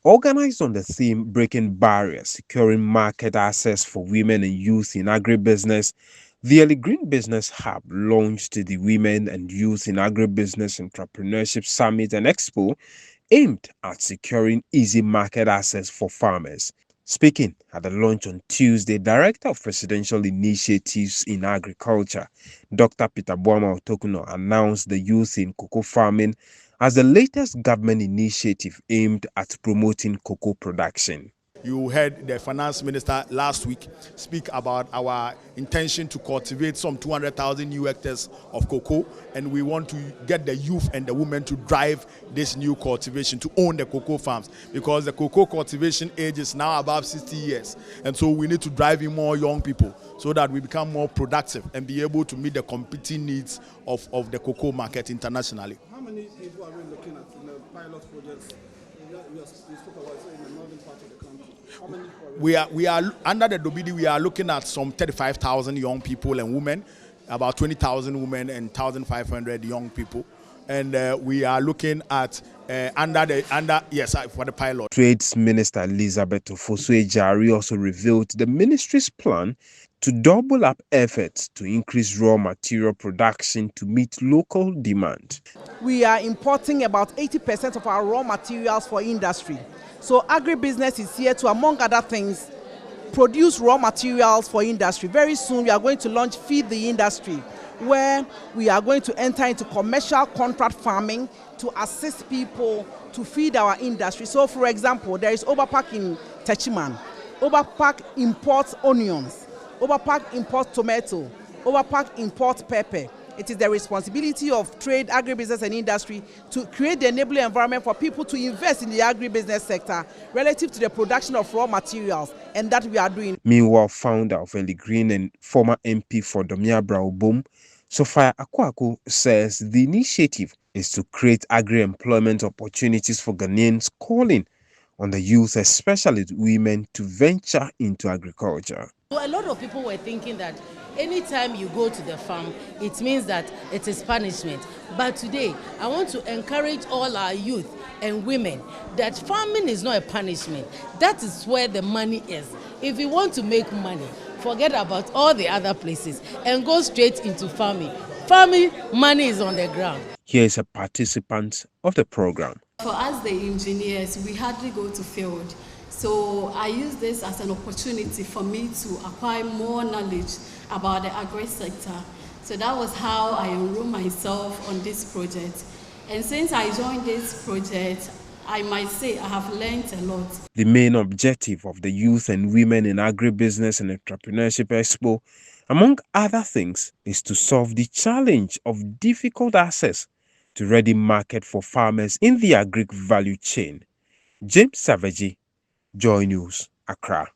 Organized on the theme Breaking Barriers, Securing Market Access for Women and Youth in Agribusiness, the Eligreen Business Hub launched the Women and Youth in Agribusiness Entrepreneurship Summit and Expo aimed at securing easy market access for farmers. Speaking at the launch on Tuesday, Director of Presidential Initiatives in Agriculture, Dr. Peter Boama Otokuno, announced the Youth in Cocoa Farming as the latest government initiative aimed at promoting cocoa production. You heard the finance minister last week speak about our intention to cultivate some 200,000 new hectares of cocoa, and we want to get the youth and the women to drive this new cultivation, to own the cocoa farms, because the cocoa cultivation age is now above 60 years. And so we need to drive in more young people so that we become more productive and be able to meet the competing needs of the cocoa market internationally. How many people are we looking at in the pilot projects? You spoke about in the northern part of the country. How many we are under the Dobidi. We are looking at some 35,000 young people and women, about 20,000 women and 1,500 young people, and we are looking at for the pilot. Trades Minister Elizabeth Ofosu-Ejari also revealed the ministry's plan to double up efforts to increase raw material production to meet local demand. We are importing about 80% of our raw materials for industry. So agribusiness is here to, among other things, produce raw materials for industry. Very soon we are going to launch Feed the Industry, where we are going to enter into commercial contract farming to assist people to feed our industry. So for example, there is Overpack in Techiman. Overpack imports onions. Overpack imports tomato. Overpack imports pepper. It is the responsibility of trade, agribusiness and industry to create the enabling environment for people to invest in the agribusiness sector relative to the production of raw materials, and that we are doing. Meanwhile, founder of Eligreen and former MP for Domia Braubom, Sophia Akwaku, says the initiative is to create agri-employment opportunities for Ghanaians, calling on the youth, especially the women, to venture into agriculture. So a lot of people were thinking that anytime you go to the farm, it means that it is punishment. But today, I want to encourage all our youth and women that farming is not a punishment. That is where the money is. If you want to make money, forget about all the other places and go straight into farming. Farming money is on the ground. Here is a participant of the program. For us, the engineers, we hardly go to field. So I use this as an opportunity for me to acquire more knowledge about the agri sector. So that was how I enrolled myself on this project. And since I joined this project, I might say I have learned a lot. The main objective of the Youth and Women in Agribusiness and Entrepreneurship Expo, among other things, is to solve the challenge of difficult access to ready market for farmers in the agric value chain. James Savaji, Joy News, Accra.